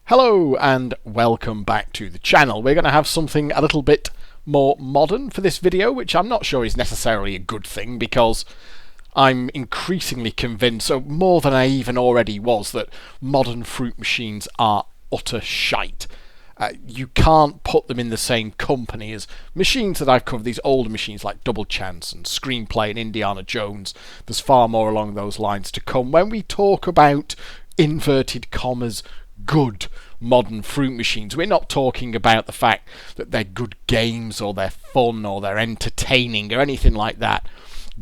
Hello and welcome back to the channel. We're going to have something a little bit more modern for this video, which I'm not sure is necessarily a good thing because I'm increasingly convinced, so more than I even already was, that modern fruit machines are utter shite. You can't put them in the same company as machines that I've covered, these older machines like Double Chance and Screenplay and Indiana Jones. There's far more along those lines to come when we talk about inverted commas good modern fruit machines. We're not talking about the fact that they're good games or they're fun or they're entertaining or anything like that.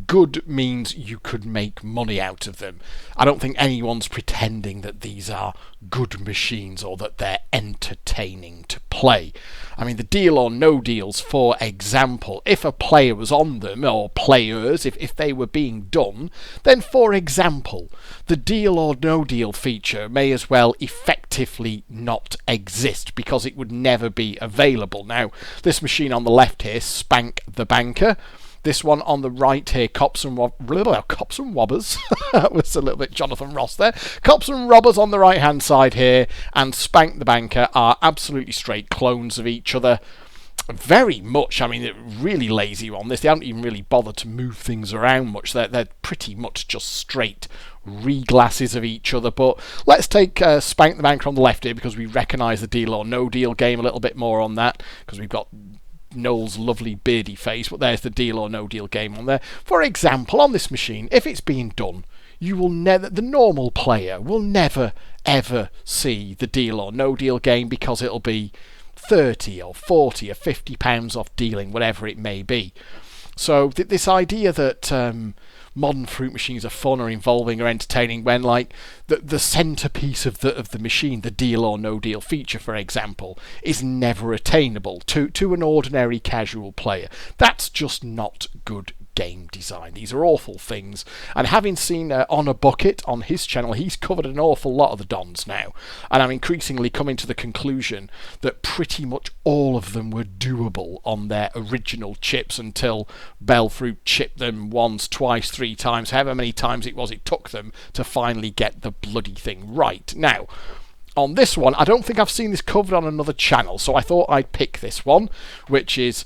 Good means you could make money out of them. I don't think anyone's pretending that these are good machines or that they're entertaining to play. I mean, the deal or no deals, for example, if a player was on them, or players, if they were being done, then for example, the deal or no deal feature may as well effectively not exist because it would never be available. Now, this machine on the left here, Spank the Banker. This one on the right here, Cops and Robbers. That was a little bit Jonathan Ross there. Cops and Robbers on the right hand side here, and Spank the Banker are absolutely straight clones of each other. Very much, I mean, they're really lazy on this. They haven't even really bothered to move things around much. They're pretty much just straight reglasses of each other. But let's take Spank the Banker on the left here because we recognise the deal or no deal game a little bit more on that because we've got Noel's lovely beardy face, but there's the deal or no deal game on there. For example, on this machine, if it's being done, you will never, the normal player will never ever see the deal or no deal game because it'll be 30 or 40 or 50 pounds off dealing, whatever it may be. So this idea that modern fruit machines are fun or involving or entertaining when, like, the centerpiece of the machine, the deal or no deal feature, for example, is never attainable to an ordinary casual player. That's just not good game design. These are awful things, and having seen On a Bucket on his channel, he's covered an awful lot of the Dons now, and I'm increasingly coming to the conclusion that pretty much all of them were doable on their original chips until Bellfruit chipped them once, twice, 3 times, however many times it was it took them to finally get the bloody thing right. Now, on this one, I don't think I've seen this covered on another channel, so I thought I'd pick this one, which is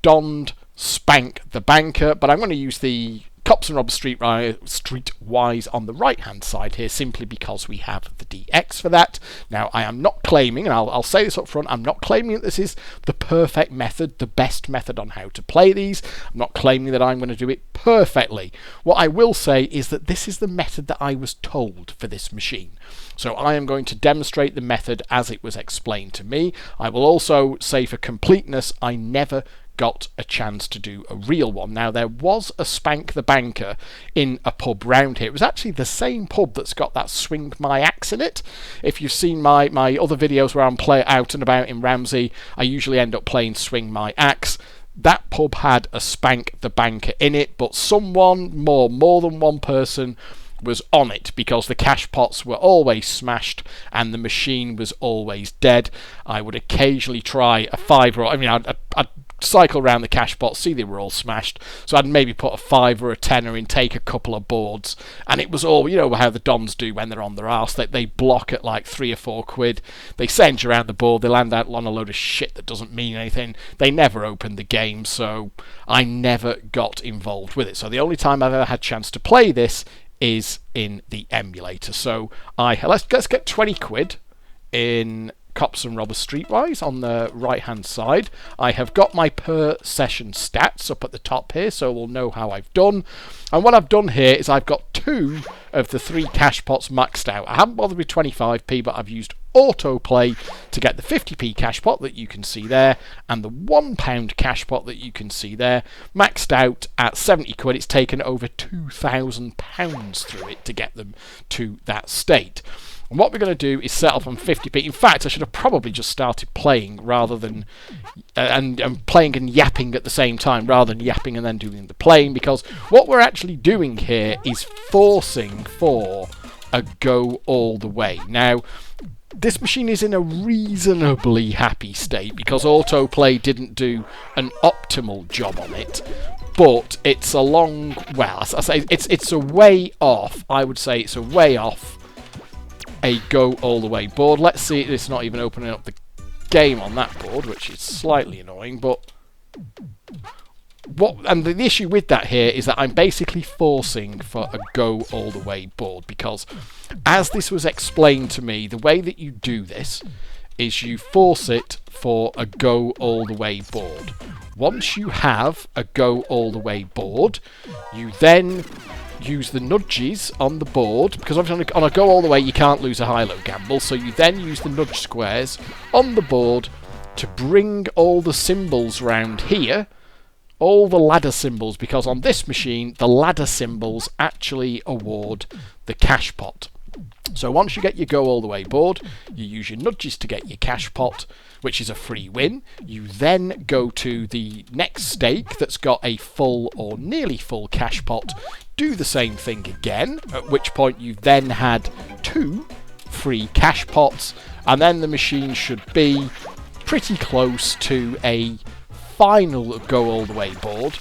Donned Spank the Banker, but I'm going to use the Cops and Robbers Streetwise on the right hand side here simply because we have the DX for that. Now, I am not claiming, and I'll say this up front, I'm not claiming that this is the perfect method, the best method on how to play these. I'm not claiming that I'm going to do it perfectly. What I will say is that this is the method that I was told for this machine. So I am going to demonstrate the method as it was explained to me. I will also say, for completeness, I never got a chance to do a real one. Now, there was a Spank the Banker in a pub round here. It was actually the same pub that's got that Swing My Axe in it. If you've seen my other videos where I'm out and about in Ramsey, I usually end up playing Swing My Axe. That pub had a Spank the Banker in it, but someone, more than one person, was on it because the cashpots were always smashed and the machine was always dead. I would occasionally try a fiver, I'd cycle around the cashpots, see they were all smashed, so I'd maybe put a 5 or a 10 in, take a couple of boards, and it was all, you know how the Dons do when they're on their arse, they block at like 3 or 4 quid, they send you around the board, they land out on a load of shit that doesn't mean anything, they never opened the game, so I never got involved with it. So the only time I've ever had a chance to play this is in the emulator. So let's get 20 quid in Cops and Robbers Streetwise on the right hand side. I have got my per session stats up at the top here, so we'll know how I've done. And what I've done here is I've got 2 of the 3 cashpots maxed out. I haven't bothered with 25p, but I've used autoplay to get the 50p cashpot that you can see there and the £1 cashpot that you can see there, maxed out at 70 quid. It's taken over £2,000 through it to get them to that state. And what we're going to do is set up on 50p. In fact, I should have probably just started playing rather than and playing and yapping at the same time rather than yapping and then doing the playing, because what we're actually doing here is forcing for a go all the way. Now, this machine is in a reasonably happy state because autoplay didn't do an optimal job on it, but it's a long, well, I say it's a way off. I would say it's a way off a go all the way board. Let's see, it's not even opening up the game on that board, which is slightly annoying, but and the issue with that here is that I'm basically forcing for a go all the way board, because as this was explained to me, the way that you do this is you force it for a go all the way board. Once you have a go all the way board, you then use the nudges on the board, because obviously on a go all the way you can't lose a high-low gamble, so you then use the nudge squares on the board to bring all the symbols round here, all the ladder symbols, because on this machine the ladder symbols actually award the cash pot. So once you get your go all the way board, you use your nudges to get your cash pot, which is a free win. You then go to the next stake that's got a full or nearly full cash pot, do the same thing again, at which point you then had 2 free cash pots, and then the machine should be pretty close to a final go all the way board,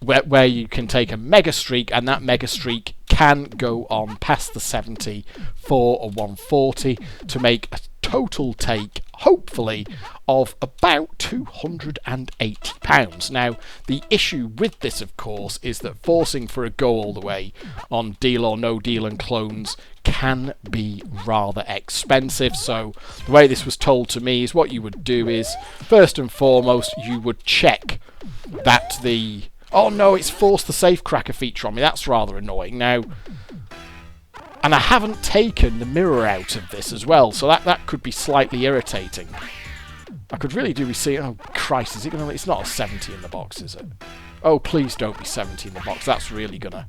where you can take a mega streak, and that mega streak can go on past the 70 for a 140 to make a total take, hopefully, of about £280. Now, the issue with this, of course, is that forcing for a go all the way on deal or no deal and clones can be rather expensive. So the way this was told to me is what you would do is, first and foremost, you would check that the... Oh no, it's forced the safe cracker feature on me. That's rather annoying. Now, and I haven't taken the mirror out of this as well, so that could be slightly irritating. I could really do with seeing... Oh Christ, is it gonna... It's not a 70 in the box, is it? Oh, please don't be 70 in the box. That's really gonna...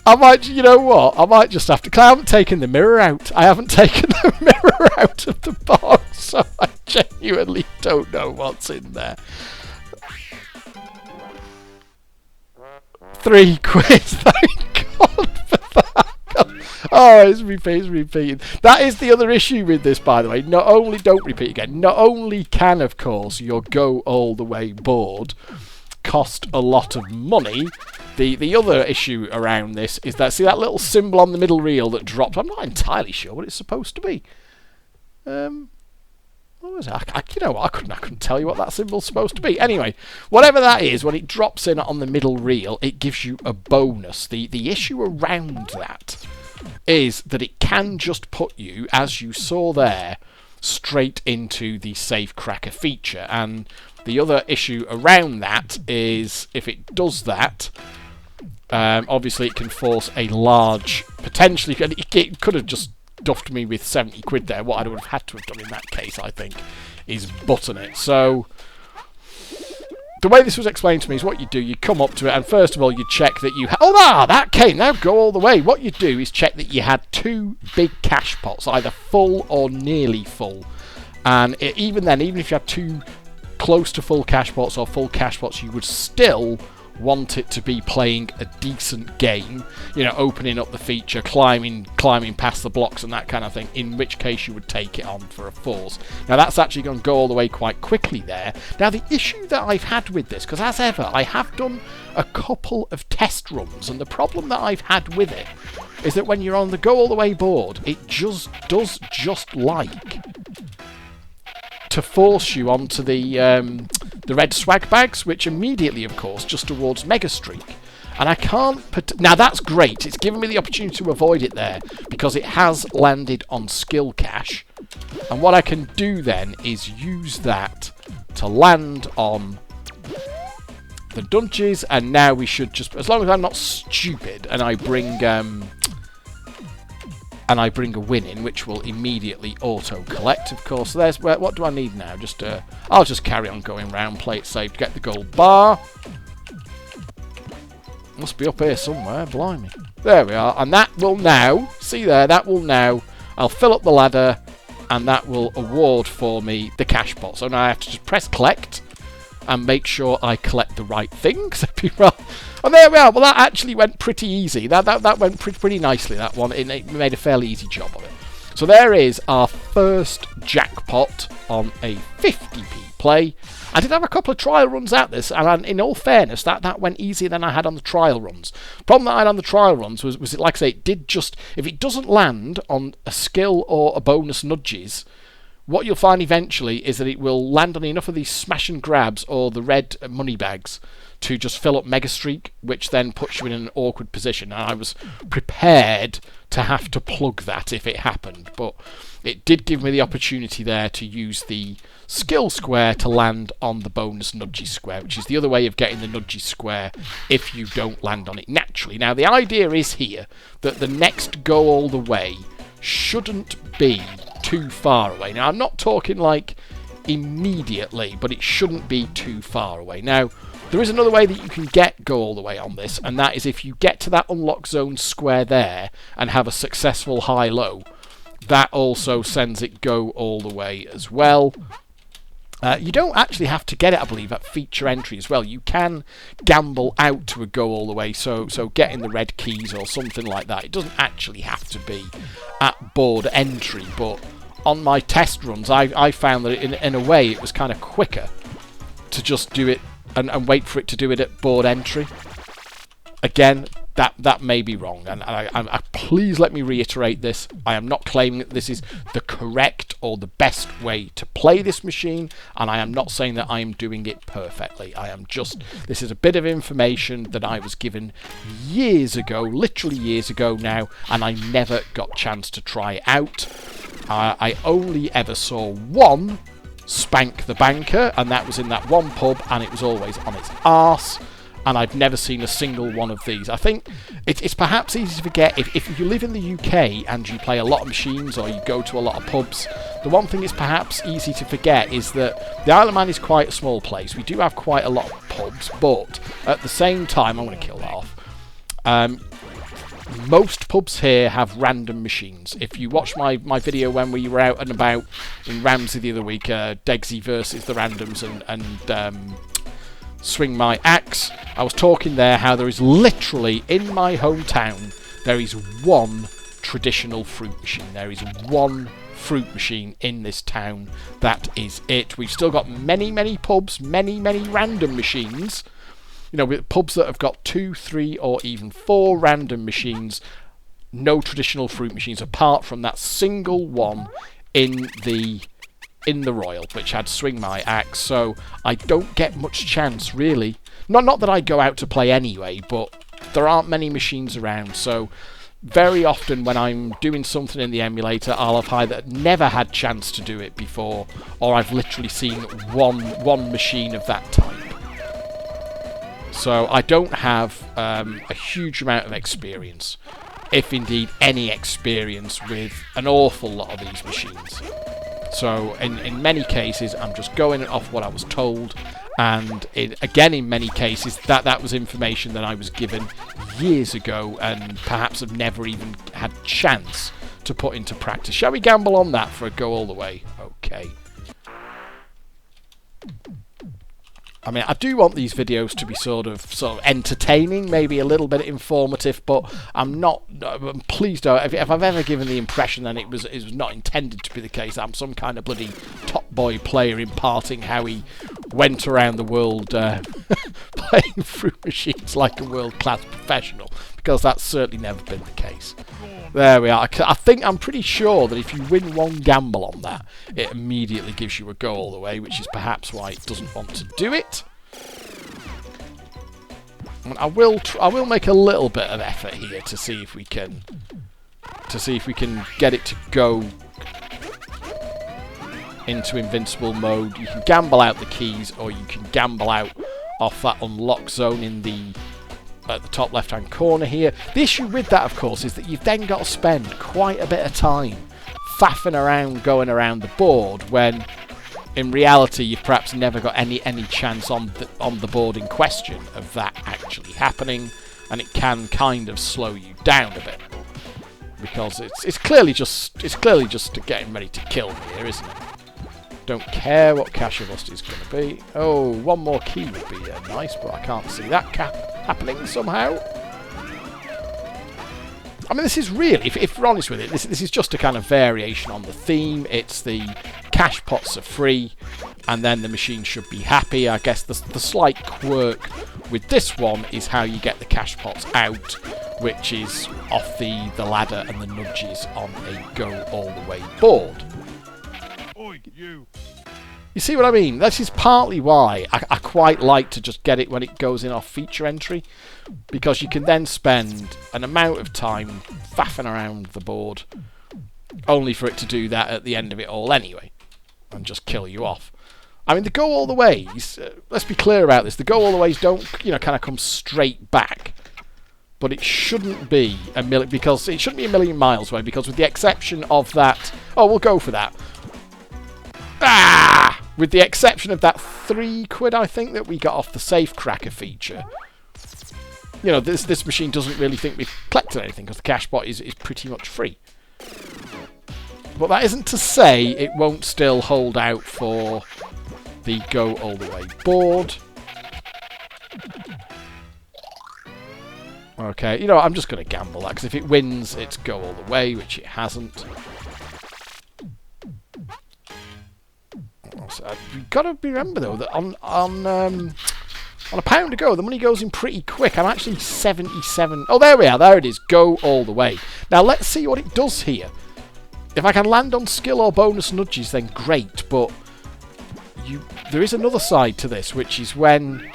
I might, you know what? I might just have to... Cause I haven't taken the mirror out. I haven't taken the mirror out of the box, so I genuinely don't know what's in there. £3, thank God for that. Oh, it's repeating. That is the other issue with this, by the way. Not only, don't repeat again, not only can, of course, your go all the way board cost a lot of money, the other issue around this is that, see that little symbol on the middle reel that dropped? I'm not entirely sure what it's supposed to be. What was it? You know what? I couldn't tell you what that symbol's supposed to be. Anyway, whatever that is, when it drops in on the middle reel, it gives you a bonus. The issue around that is that it can just put you, as you saw there, straight into the safe cracker feature. And the other issue around that is, if it does that, obviously it can force a large, potentially, it could have just duffed me with 70 quid there. What I would have had to have done in that case, I think, is button it. So the way this was explained to me is what you do, you come up to it, and first of all you check that you that came, now go all the way. What you do is check that you had 2 big cash pots, either full or nearly full, and even then, even if you had 2 close to full cash pots or full cash pots, you would still want it to be playing a decent game, you know, opening up the feature, climbing past the blocks and that kind of thing, in which case you would take it on for a force. Now that's actually going to go all the way quite quickly there. Now the issue that I've had with this, because as ever I have done a couple of test runs, and the problem that I've had with it is that when you're on the go all the way board, it just does like to force you onto the red swag bags, which immediately, of course, just awards Mega Streak. And I can't... Now, that's great. It's given me the opportunity to avoid it there, because it has landed on skill cache. And what I can do then is use that to land on the dungeons, and now we should just... As long as I'm not stupid, and I bring a win in, which will immediately auto-collect, of course. So there's what do I need now? I'll just carry on going round, play it safe, get the gold bar. Must be up here somewhere, blimey. There we are, and that will now, see there, that will now, I'll fill up the ladder, and that will award for me the cash pot. So now I have to just press collect, and make sure I collect the right things. And there we are. Well, that actually went pretty easy. That went pretty nicely, that one. It made a fairly easy job of it. So there is our first jackpot on a 50p play. I did have a couple of trial runs at this, and in all fairness, that went easier than I had on the trial runs. The problem that I had on the trial runs was it, like I say, it did just, if it doesn't land on a skill or a bonus nudges, what you'll find eventually is that it will land on enough of these smash and grabs or the red money bags to just fill up Mega Streak, which then puts you in an awkward position. And I was prepared to have to plug that if it happened, but it did give me the opportunity there to use the skill square to land on the bonus nudges square, which is the other way of getting the nudges square if you don't land on it naturally. Now, the idea is here that the next go all the way shouldn't be too far away. Now, I'm not talking like immediately, but it shouldn't be too far away. Now, there is another way that you can go all the way on this, and that is if you get to that unlock zone square there and have a successful high-low, that also sends it go all the way as well. You don't actually have to get it, I believe, at feature entry as well. You can gamble out to a go all the way, so getting the red keys or something like that. It doesn't actually have to be at board entry, but on my test runs, I found that in a way it was kind of quicker to just do it and wait for it to do it at board entry. Again, that may be wrong, and I please let me reiterate this. I am not claiming that this is the correct or the best way to play this machine, and I am not saying that I am doing it perfectly. This is a bit of information that I was given years ago, literally years ago now, and I never got a chance to try it out. I only ever saw one Spank the Banker, and that was in that one pub, and it was always on its arse. And I've never seen a single one of these. I think it's perhaps easy to forget if you live in the UK and you play a lot of machines or you go to a lot of pubs, the one thing it's perhaps easy to forget is that the Isle of Man is quite a small place. We do have quite a lot of pubs, but at the same time, I'm going to kill that off. Most pubs here have random machines. If you watch my video when we were out and about in Ramsey the other week, Degsy versus the randoms and Swing My Axe, I was talking there how there is literally, in my hometown, there is one traditional fruit machine. There is one fruit machine in this town. That is it. We've still got many pubs, many random machines. You know, with pubs that have got 2, 3 or even 4 random machines. No traditional fruit machines apart from that single one in the Royal, which had Swing My Axe, so I don't get much chance, really. Not that I go out to play anyway, but there aren't many machines around, so very often when I'm doing something in the emulator, I'll have either never had chance to do it before, or I've literally seen one machine of that type. So I don't have a huge amount of experience, if indeed any experience, with an awful lot of these machines. So in many cases, I'm just going off what I was told, and again, in many cases, that was information that I was given years ago and perhaps have never even had chance to put into practice. Shall we gamble on that for a go all the way? Okay. I mean, I do want these videos to be sort of entertaining, maybe a little bit informative, but please don't. If I've ever given the impression that it was not intended to be the case, I'm some kind of bloody top boy player imparting how he went around the world playing fruit machines like a world-class professional, because that's certainly never been the case. There we are. I'm pretty sure that if you win one gamble on that, it immediately gives you a go all the way, which is perhaps why it doesn't want to do it. And I will make a little bit of effort here to see if we can get it to go into invincible mode. You can gamble out the keys, or you can gamble out off that unlock zone at the top left hand corner here. The issue with that, of course, is that you've then got to spend quite a bit of time faffing around going around the board, when in reality you've perhaps never got any chance on the board in question of that actually happening, and it can kind of slow you down a bit, because it's clearly just getting ready to kill here, isn't it? Don't care what Cashpot is going to be. Oh, one more key would be nice, but I can't see that happening somehow. I mean, this is really, if we're honest with it, this is just a kind of variation on the theme. It's the cash pots are free, and then the machine should be happy. I guess the slight quirk with this one is how you get the cash pots out, which is off the ladder and the nudges on a go all the way board. Oi, you. You see what I mean? This is partly why I quite like to just get it when it goes in off feature entry, because you can then spend an amount of time faffing around the board, only for it to do that at the end of it all anyway, and just kill you off. I mean, the go all the ways, let's be clear about this, the go all the ways don't, you know, kind of come straight back. But it shouldn't be a million, because it shouldn't be a million miles away, because with the exception of that, oh, we'll go for that. Ah! With the exception of that £3, I think, that we got off the safe cracker feature. You know, this machine doesn't really think we've collected anything, because the cashpot is pretty much free. But that isn't to say it won't still hold out for the go all the way board. Okay, you know, I'm just going to gamble that, because if it wins, it's go all the way, which it hasn't. You've got to remember, though, that on a pound to go, the money goes in pretty quick. I'm actually 77. Oh, there we are. There it is. Go all the way. Now, let's see what it does here. If I can land on skill or bonus nudges, then great. But there is another side to this, which is when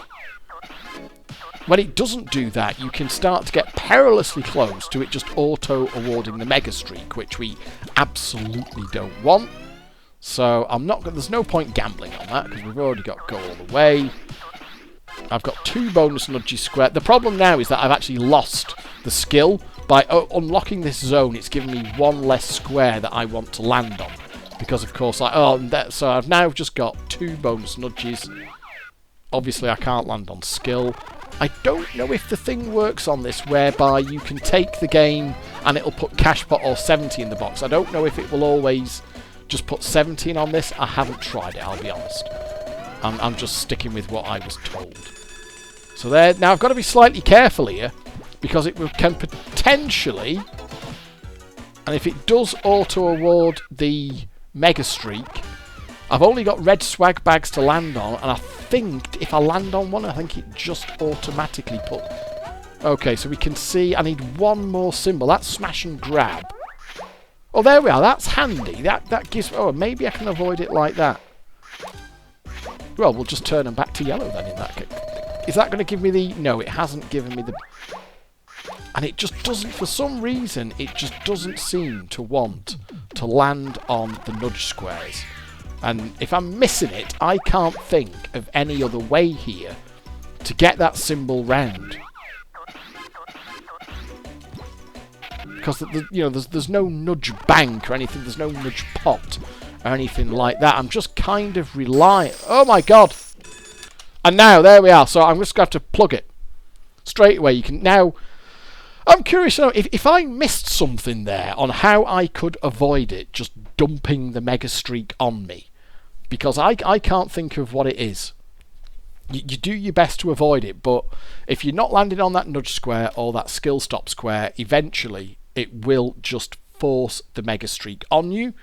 it doesn't do that, you can start to get perilously close to it just auto-awarding the mega streak, which we absolutely don't want. So there's no point gambling on that, because we've already got go all the way. I've got 2 bonus nudges square. The problem now is that I've actually lost the skill. By unlocking this zone, it's given me 1 less square that I want to land on. Because, of course, so I've now just got 2 bonus nudges. Obviously, I can't land on skill. I don't know if the thing works on this whereby you can take the game and it'll put cashpot or 70 in the box. I don't know if it will always just put 17 on this. I haven't tried it, I'll be honest. I'm just sticking with what I was told. So there. Now I've got to be slightly careful here, because it can potentially, and if it does auto-award the mega streak, I've only got red swag bags to land on, and I think if I land on one, I think it just automatically put... Okay, so we can see I need 1 more symbol. That's smash and grab. Oh, there we are. That's handy. That gives... Oh, maybe I can avoid it like that. Well, we'll just turn them back to yellow then in that case. Is that going to give me the... No, it hasn't given me the... And it just doesn't... For some reason, it just doesn't seem to want to land on the nudge squares. And if I'm missing it, I can't think of any other way here to get that symbol round. Because there's no nudge bank or anything. There's no nudge pot or anything like that. I'm just kind of relying... Oh my god! And now, there we are. So I'm just going to have to plug it straight away. You can now... I'm curious to know if I missed something there on how I could avoid it just dumping the mega streak on me. Because I can't think of what it is. You do your best to avoid it, but if you're not landing on that nudge square or that skill stop square, eventually it will just force the mega streak on you.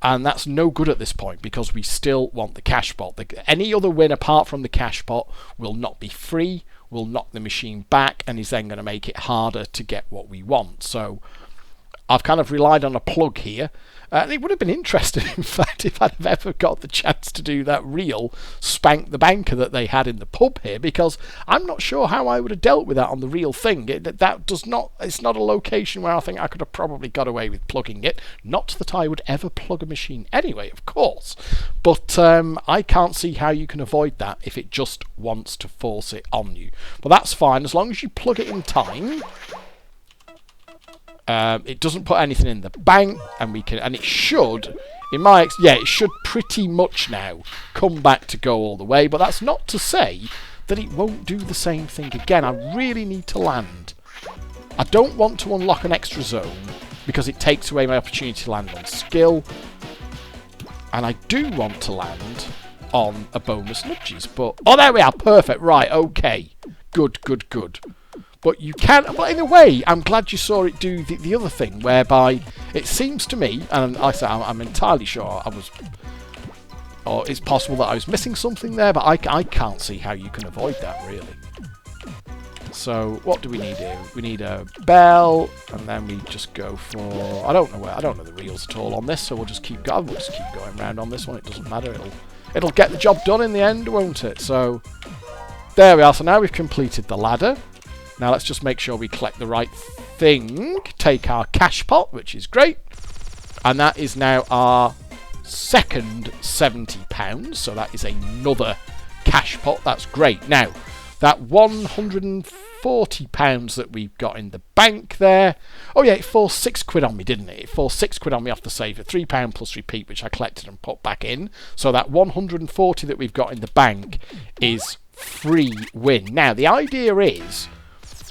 And that's no good at this point, because we still want the cashpot. Any other win apart from the cashpot will not be free, will knock the machine back, and is then going to make it harder to get what we want. So I've kind of relied on a plug here. And it would have been interesting, in fact, if I'd have ever got the chance to do that real Spank the Banker that they had in the pub here, because I'm not sure how I would have dealt with that on the real thing. It's not a location where I think I could have probably got away with plugging it. Not that I would ever plug a machine anyway, of course. But I can't see how you can avoid that if it just wants to force it on you. But that's fine, as long as you plug it in time. It doesn't put anything in the bank, and it should, it should pretty much now come back to go all the way. But that's not to say that it won't do the same thing again. I really need to land. I don't want to unlock an extra zone because it takes away my opportunity to land on skill, and I do want to land on a bonus nudges. But oh, there we are, perfect. Right, okay, good. But you can... But in a way, I'm glad you saw it do the other thing, whereby it seems to me, and like I say, I'm entirely sure I was... Or it's possible that I was missing something there, but I can't see how you can avoid that, really. So, what do we need here? We need a bell, and then we just go for... I don't know the reels at all on this, so we'll just keep going. We'll just keep going around on this one. It doesn't matter. It'll get the job done in the end, won't it? So, there we are. So now we've completed the ladder. Now let's just make sure we collect the right thing. Take our cashpot, which is great. And that is now our second £70. So that is another cashpot. That's great. Now, that £140 that we've got in the bank there. Oh yeah, it forced £6 on me, didn't it? It forced £6 on me off the saver. £3 plus repeat, which I collected and put back in. So that 140 that we've got in the bank is free win. Now, the idea is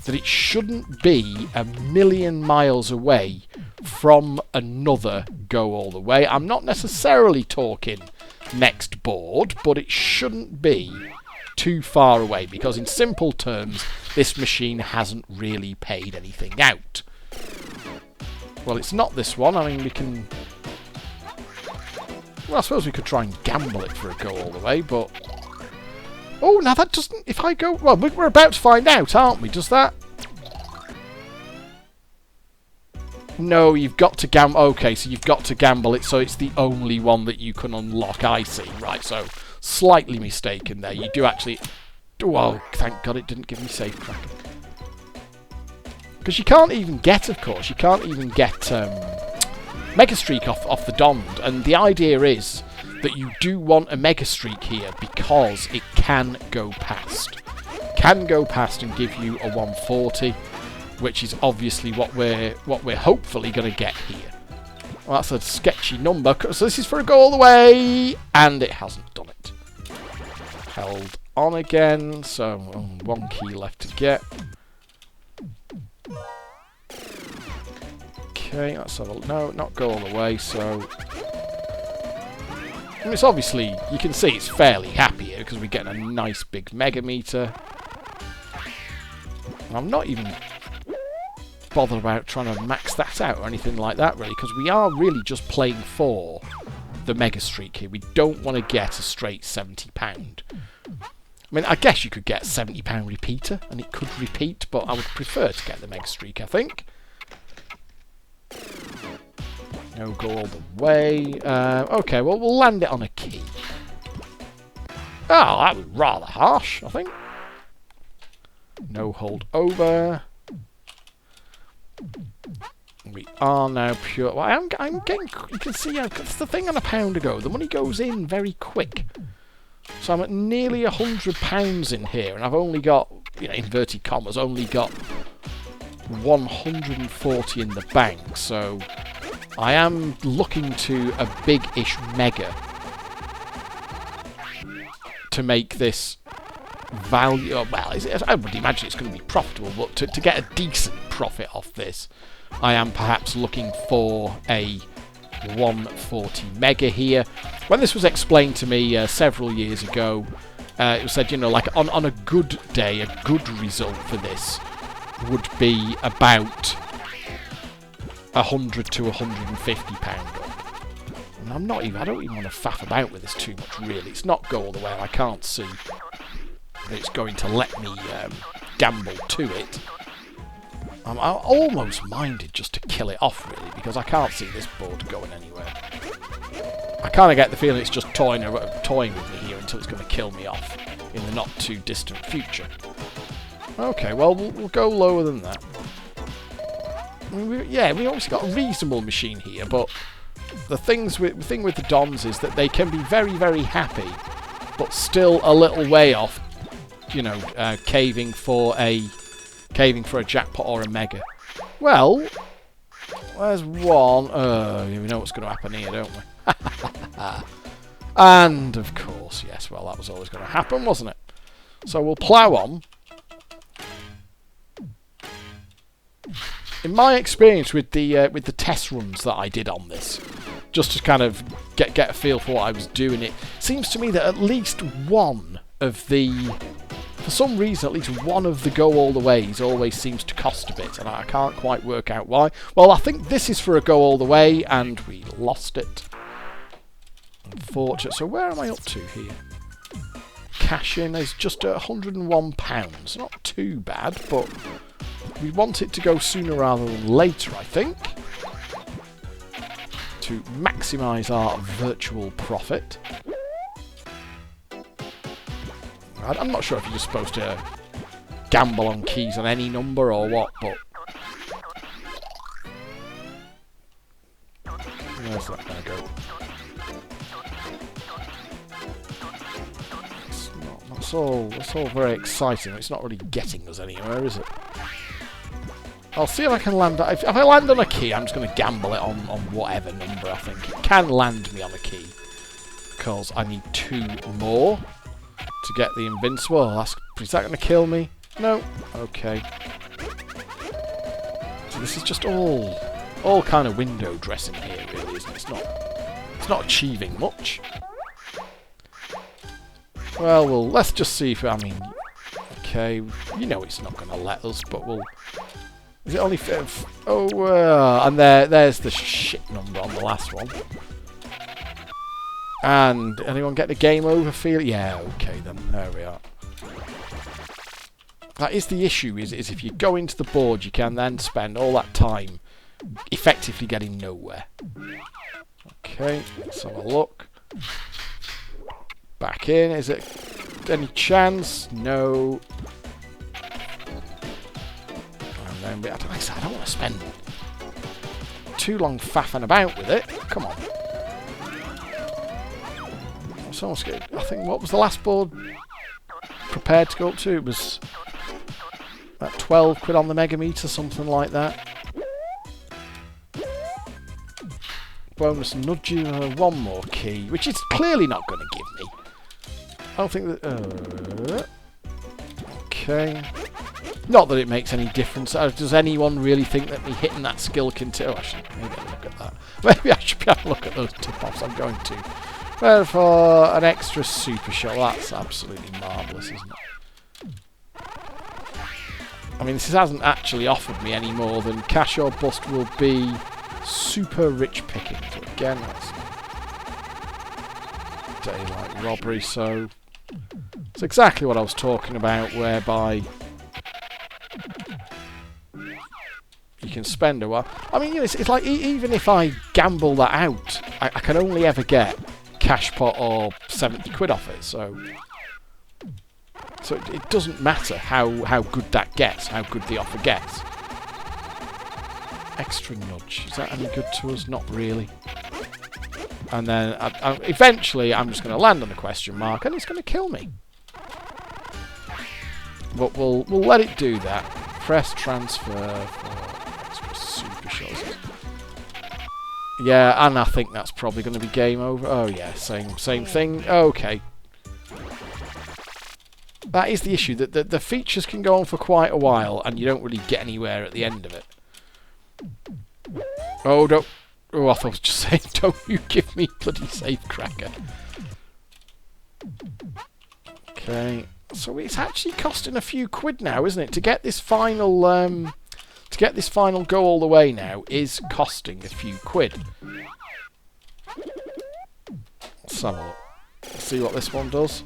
that it shouldn't be a million miles away from another go all the way. I'm not necessarily talking next board, but it shouldn't be too far away, because in simple terms, this machine hasn't really paid anything out. Well, it's not this one. I mean, we can... Well, I suppose we could try and gamble it for a go all the way, but... Oh, now that doesn't... If I go... Well, we're about to find out, aren't we? Does that... No, you've got to gamble... Okay, so you've got to gamble it, so it's the only one that you can unlock. I see. Right, so... Slightly mistaken there. You do actually... Oh, thank God it didn't give me safe cracking. Because you can't even get, of course, you can't even get Mega Streak off the Dond. And the idea is that you do want a Mega Streak here because it can go past. Can go past and give you a 140, which is obviously what we're hopefully going to get here. Well, that's a sketchy number. So this is for a go all the way, and it hasn't done it. Held on again, so one key left to get. Okay, let's have a look. No, not go all the way, so... I mean, it's obviously, you can see it's fairly happy here because we're getting a nice big mega meter. I'm not even bothered about trying to max that out or anything like that, really, because we are really just playing for the Mega Streak here. We don't want to get a straight £70. I mean, I guess you could get a £70 repeater, and it could repeat, but I would prefer to get the Mega Streak, I think. No go all the way. Okay, well, we'll land it on a key. Oh, that was rather harsh, I think. No hold over. We are now pure. Well, I'm getting. You can see how it's the thing on a pound ago. The money goes in very quick. So I'm at nearly £100 in here, and I've only got, you know, inverted commas, only got 140 in the bank. So I am looking to a big-ish mega to make this value. Well, I would imagine it's going to be profitable, but to get a decent profit off this, I am perhaps looking for a 140 mega here. When this was explained to me several years ago, it was said, you know, like on a good day, a good result for this would be about £100 to £150 up. And I don't even want to faff about with this too much, really. It's not go all the way. I can't see that it's going to let me gamble to it. I'm almost minded just to kill it off, really, because I can't see this board going anywhere. I kind of get the feeling it's just toying with me here until it's going to kill me off in the not too distant future. Okay, well, we'll go lower than that. I mean, we obviously got a reasonable machine here, but the thing with the Dons is that they can be very, very happy, but still a little way off, you know, caving for a jackpot or a mega. Well, there's one. We know what's going to happen here, don't we? And, of course, yes, well, that was always going to happen, wasn't it? So we'll plough on. In my experience with the test runs that I did on this, just to kind of get a feel for what I was doing, it seems to me that at least one of the For some reason, at least one of the go all the ways always seems to cost a bit, and I can't quite work out why. Well, I think this is for a go all the way, and we lost it. Unfortunate. So where am I up to here? Cash in is just at £101. Not too bad, but we want it to go sooner rather than later, I think, to maximise our virtual profit. I'm not sure if you're just supposed to gamble on keys on any number or what, but where's that going to go? That's all very exciting. It's not really getting us anywhere, is it? I'll see if I can land. If I land on a key, I'm just going to gamble it on whatever number I think. It can land me on a key, because I need 2 more to get the invincible. Is that going to kill me? No. Okay. So this is just all kind of window dressing here, really, isn't it? It's not achieving much. Well, let's just see if, I mean, okay, you know it's not going to let us, but we'll... Is it only... and there's the shit number on the last one. And anyone get the game over feel? Yeah, okay then, there we are. That is the issue, is if you go into the board, you can then spend all that time effectively getting nowhere. Okay, let's have a look. Back in, is it any chance? No. And then, like I said, I don't want to spend too long faffing about with it. Come on. It's almost good. I think, what was the last board prepared to go up to? It was about 12 quid on the megameter, something like that. Bonus nudge, one more key, which it's clearly not going to give me. I don't think that... okay. Not that it makes any difference. Does anyone really think that me hitting that skill can... Oh, I should maybe have a look at that. Maybe I should be having a look at those tip-offs. I'm going to. Well, for an extra super shot, that's absolutely marvellous, isn't it? I mean, this hasn't actually offered me any more than cash or bust will be super rich picking. So again, that's daylight robbery, so it's exactly what I was talking about, whereby you can spend a while. I mean, you know, it's like even if I gamble that out, I can only ever get Cashpot or 70 quid off it, so it doesn't matter how good that gets, how good the offer gets. Extra nudge, is that any good to us? Not really. And then eventually I'm just going to land on the question mark and it's going to kill me. But we'll let it do that. Press transfer for extra super shots. Yeah, and I think that's probably going to be game over. Oh yeah, same thing. Okay. That is the issue, that the features can go on for quite a while and you don't really get anywhere at the end of it. Oh, don't... Oh, I thought I was just saying, don't you give me bloody safe cracker. Okay, so it's actually costing a few quid now, isn't it? To get this final go all the way now is costing a few quid. Let's have a look. Let's see what this one does.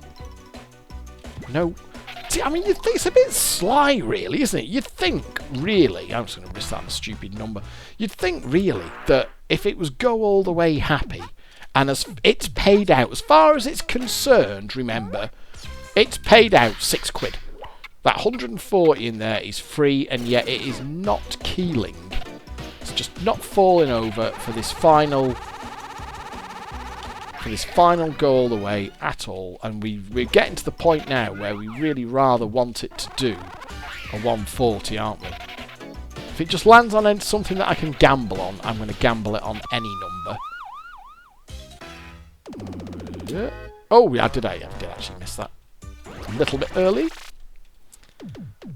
No. See, I mean, you'd think it's a bit sly, really, isn't it? You'd think, really, I'm just going to risk that on a stupid number. You'd think, really, that if it was go all the way happy, and as it's paid out, as far as it's concerned, remember, it's paid out 6 quid. That 140 in there is free, and yet it is not keeling. It's just not falling over for this final go all the way at all, and we're getting to the point now where we really rather want it to do a 140, aren't we? If it just lands on something that I can gamble on, I'm going to gamble it on any number. Oh, yeah, I did actually miss that. A little bit early.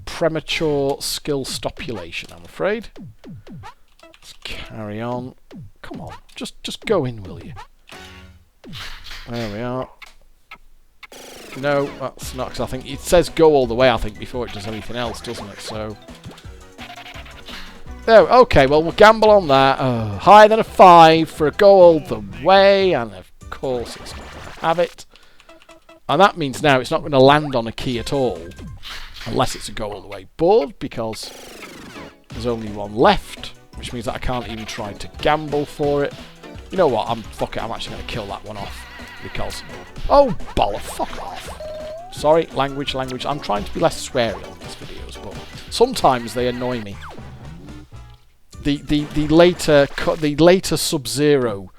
Premature skill stopulation, I'm afraid. Let's carry on. Come on, just go in, will you? There we are. No, that's not, because I think it says go all the way, I think, before it does anything else, doesn't it? So... Oh, okay, well, we'll gamble on that. Higher than a 5 for a go all the way, and of course it's not going to have it. And that means now it's not going to land on a key at all, unless it's a go all the way board, because there's only one left, which means that I can't even try to gamble for it. You know what, fuck it, I'm actually going to kill that one off, because... Oh, bollocks, fuck off. Sorry, language. I'm trying to be less sweary on these videos, but sometimes they annoy me. The later Sub-Zero.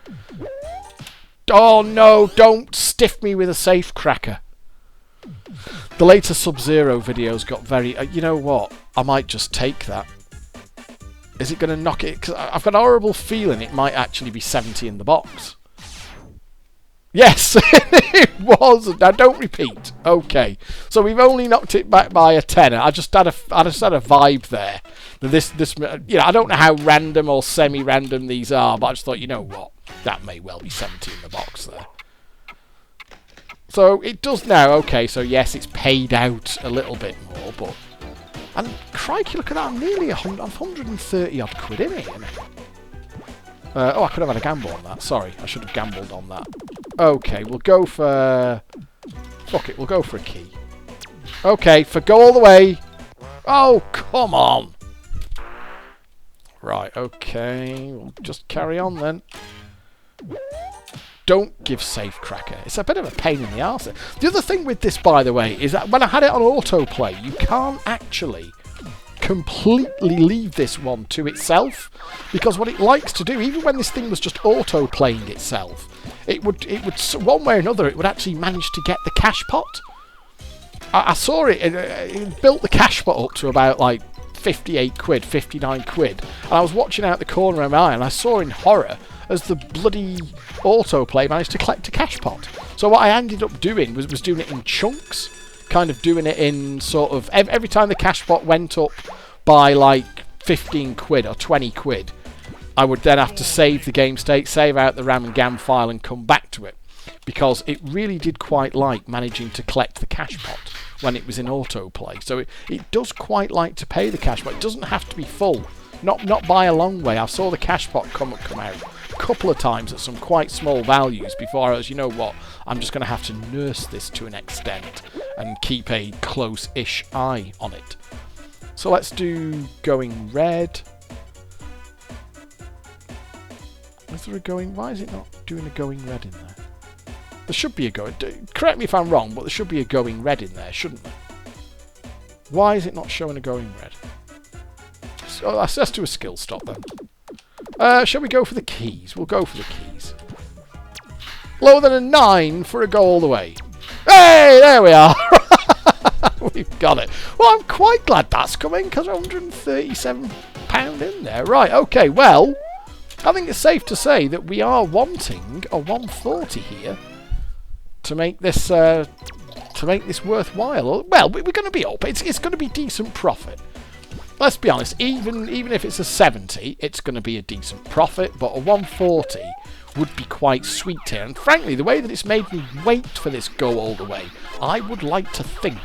Oh no! Don't stiff me with a safe cracker. The later Sub-Zero videos got very. You know what? I might just take that. Is it going to knock it? 'Cause I've got a horrible feeling it might actually be 70 in the box. Yes, it was. Now don't repeat. Okay, so we've only knocked it back by a tenner. I just had a vibe there. This, you know, I don't know how random or semi-random these are, but I just thought, you know what, that may well be 70 in the box there. So it does now. Okay, so yes, it's paid out a little bit more, but and crikey, look at that, I'm nearly 130 odd quid in it. Oh, I could have had a gamble on that. Sorry, I should have gambled on that. Okay, we'll go for... Fuck it, we'll go for a key. Okay, for go all the way. Oh, come on. Right, okay. We'll just carry on then. Don't give safe cracker. It's a bit of a pain in the arse. The other thing with this, by the way, is that when I had it on autoplay, you can't actually completely leave this one to itself, because what it likes to do, even when this thing was just auto playing itself, it would one way or another it would actually manage to get the cashpot. I saw it built the cashpot up to about like 58 quid, 59 quid, and I was watching out the corner of my eye and I saw in horror as the bloody autoplay managed to collect a cashpot. So what I ended up doing was doing it in chunks, kind of doing it in sort of every time the cashpot went up by like 15 quid or 20 quid, I would then have to save the game state, save out the RAM and GAM file and come back to it, because it really did quite like managing to collect the cashpot when it was in autoplay. So it does quite like to pay the cashpot. It doesn't have to be full, not by a long way. I saw the cashpot come out a couple of times at some quite small values before I was, you know what, I'm just going to have to nurse this to an extent and keep a close-ish eye on it. So let's do going red. Is there a going... Why is it not doing a going red in there? There should be a going... Correct me if I'm wrong, but there should be a going red in there, shouldn't there? Why is it not showing a going red? So let's do a skill stop then. Shall we go for the keys? We'll go for the keys. Lower than a 9 for a go all the way. Hey, there we are. We've got it. Well, I'm quite glad that's coming, because £137 in there. Right, okay, well, I think it's safe to say that we are wanting a 140 here to make this worthwhile. Well, we're going to be up. It's going to be decent profit. Let's be honest, even if it's a 70, it's going to be a decent profit, but a 140 would be quite sweet here. And frankly, the way that it's made me wait for this go all the way, I would like to think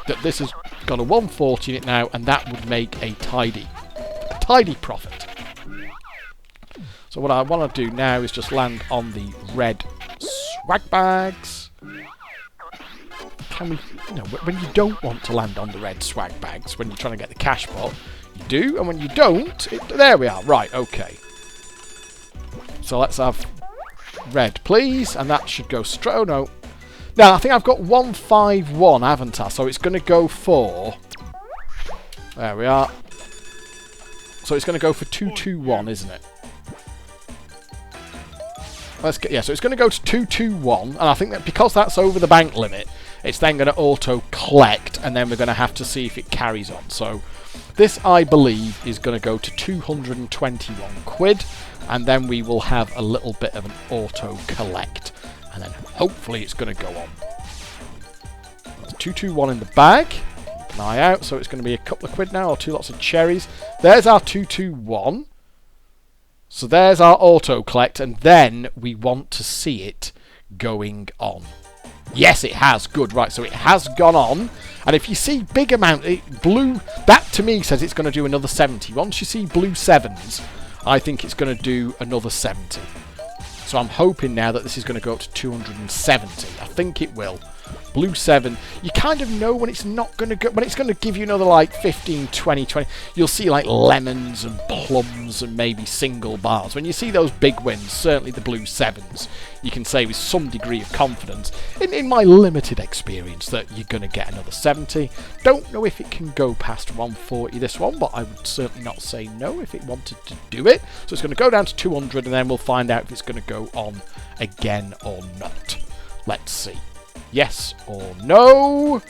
that this has got a 140 in it now, and that would make a tidy profit. So what I want to do now is just land on the red swag bags. Can we, you know, when you don't want to land on the red swag bags, when you're trying to get the cashpot, you do, and when you don't, there we are. Right, okay. So let's have red, please, and that should go straight. Oh no. Now, I think I've got 151, haven't I? So it's going to go for... There we are. So it's going to go for 221, isn't it? Let's get, yeah, so it's going to go to 221, and I think that because that's over the bank limit, it's then going to auto collect, and then we're going to have to see if it carries on. So this, I believe, is going to go to 221 quid, and then we will have a little bit of an auto collect, and then hopefully it's going to go on. That's 221 in the bag. Keep an eye out. So it's going to be a couple of quid now, or 2 lots of cherries. There's our 221. So there's our auto collect, and then we want to see it going on. Yes, it has. Good, right. So it has gone on. And if you see big amount, blue, that to me says it's going to do another 70. Once you see blue 7s, I think it's going to do another 70. So I'm hoping now that this is going to go up to 270. I think it will. Blue 7, you kind of know when it's not going to go, when it's going to give you another like 15, 20, 20. You'll see like lemons and plums and maybe single bars. When you see those big wins, certainly the blue 7s, you can say with some degree of confidence, in my limited experience, that you're going to get another 70. Don't know if it can go past 140 this one, but I would certainly not say no if it wanted to do it. So it's going to go down to 200 and then we'll find out if it's going to go on again or not. Let's see. Yes or no?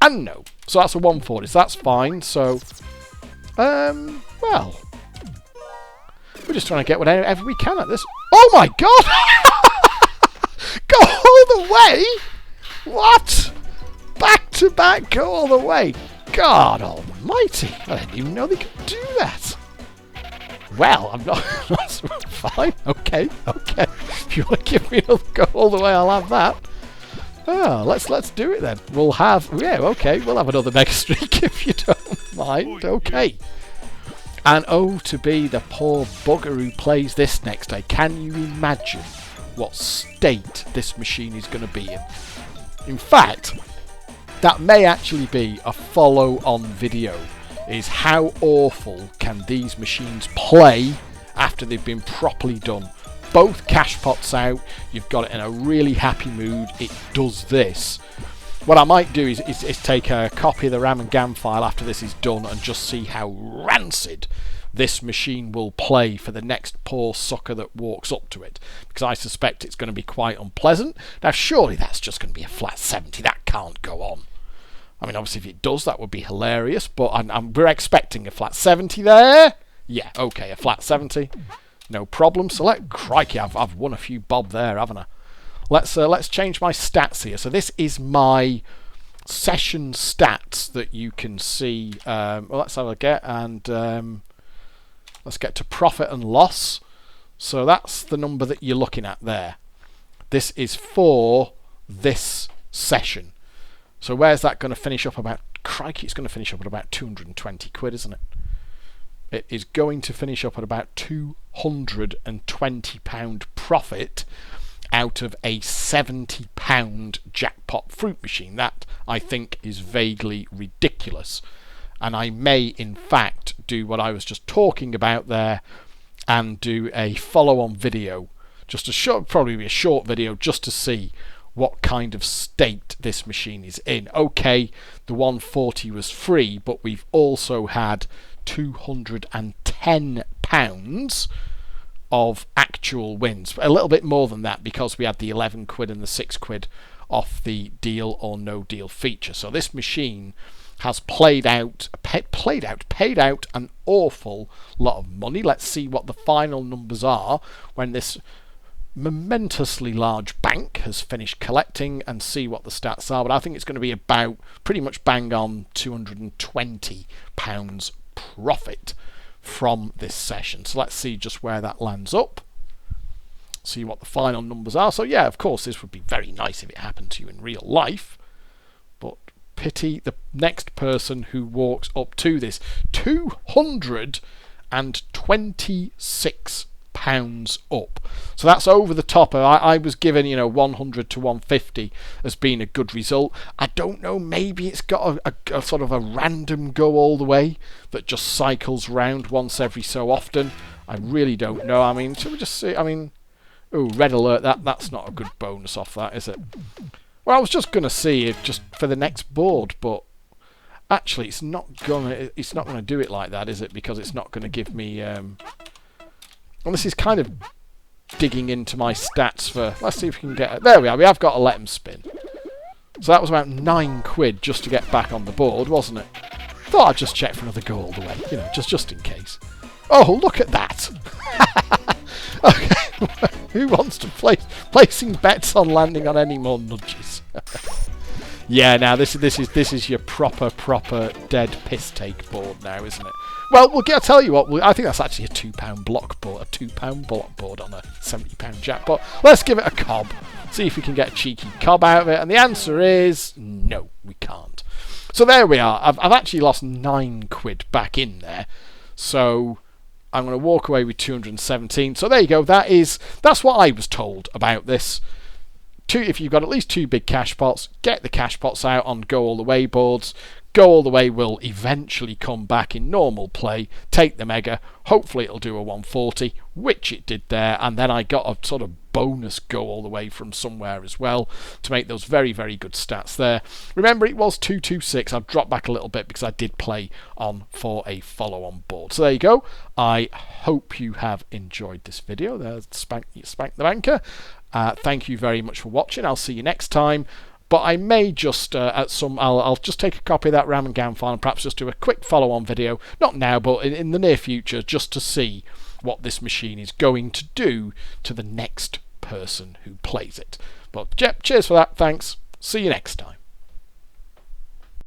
And no. So that's a 140, so that's fine. So, well, we're just trying to get whatever we can at this. Oh my god! Go all the way? What? Back to back, go all the way. God almighty. I didn't even know they could do that. Well, I'm not. That's fine. Okay. If you want to give me another go all the way, I'll have that. Oh, let's do it then. We'll have we'll have another mega streak if you don't mind. Okay. And oh, to be the poor bugger who plays this next day. Can you imagine what state this machine is going to be in? In fact, that may actually be a follow-on video. Is how awful can these machines play after they've been properly done. Both Cashpots out, you've got it in a really happy mood, it does this. What I might do is take a copy of the RAM and GAM file after this is done and just see how rancid this machine will play for the next poor sucker that walks up to it. Because I suspect it's going to be quite unpleasant. Now surely that's just going to be a flat 70, that can't go on. I mean, obviously, if it does, that would be hilarious, but we're expecting a flat 70 there. Yeah, okay, a flat 70. No problem. So, crikey, I've won a few bob there, haven't I? Let's change my stats here. So, this is my session stats that you can see. Well, let's have a get, and let's get to profit and loss. So, that's the number that you're looking at there. This is for this session. So where's that going to finish up about? Crikey, it's going to finish up at about 220 quid, isn't it? It is going to finish up at about £220 profit out of a £70 jackpot fruit machine. That, I think, is vaguely ridiculous. And I may, in fact, do what I was just talking about there and do a follow-on video. Just a short, probably be a short video, just to see what kind of state this machine is in. Okay, the 140 was free, but we've also had £210 of actual wins. A little bit more than that because we had the 11 quid and the 6 quid off the deal or no deal feature. So this machine has paid out an awful lot of money. Let's see what the final numbers are when this momentously large bank has finished collecting and see what the stats are. But I think it's going to be about pretty much bang on £220 profit from this session. So let's see just where that lands up. See what the final numbers are. So yeah, of course, this would be very nice if it happened to you in real life. But pity the next person who walks up to this. £226 up. So that's over the top. I was given 100 to 150 as being a good result. I don't know, maybe it's got a sort of a random go all the way that just cycles round once every so often. I really don't know. I mean, should we just see? I mean, oh, red alert, that's not a good bonus off that, is it? Well, I was just gonna see it just for the next board, but actually it's not gonna do it like that, is it? Because it's not gonna give me well, this is kind of digging into my stats for... Let's see if we can get... There we are. We have got to let them spin. So that was about 9 quid just to get back on the board, wasn't it? Thought I'd just check for another go all the way. Just in case. Oh, look at that. Okay. Who wants to placing bets on landing on any more nudges? Yeah, now this is your proper dead piss take board now, isn't it? Well, I'll tell you what. I think that's actually a £2 block board, a £2 block board on a £70 jackpot. Let's give it a cob. See if we can get a cheeky cob out of it. And the answer is no, we can't. So there we are. I've actually lost £9 back in there. So I'm going to walk away with 217. So there you go. That's what I was told about this. If you've got at least 2 big cash pots, get the cash pots out on Go All The Way boards. Go All The Way will eventually come back in normal play, take the mega, hopefully it'll do a 140, which it did there, and then I got a sort of bonus Go All The Way from somewhere as well to make those very, very good stats there. Remember, it was 226. I've dropped back a little bit because I did play on for a follow-on board. So there you go. I hope you have enjoyed this video. There's Spank the Banker. Thank you very much for watching. I'll see you next time. But I may just, I'll just take a copy of that RAM and GAN file and perhaps just do a quick follow-on video, not now, but in the near future, just to see what this machine is going to do to the next person who plays it. But cheers for that, thanks, see you next time.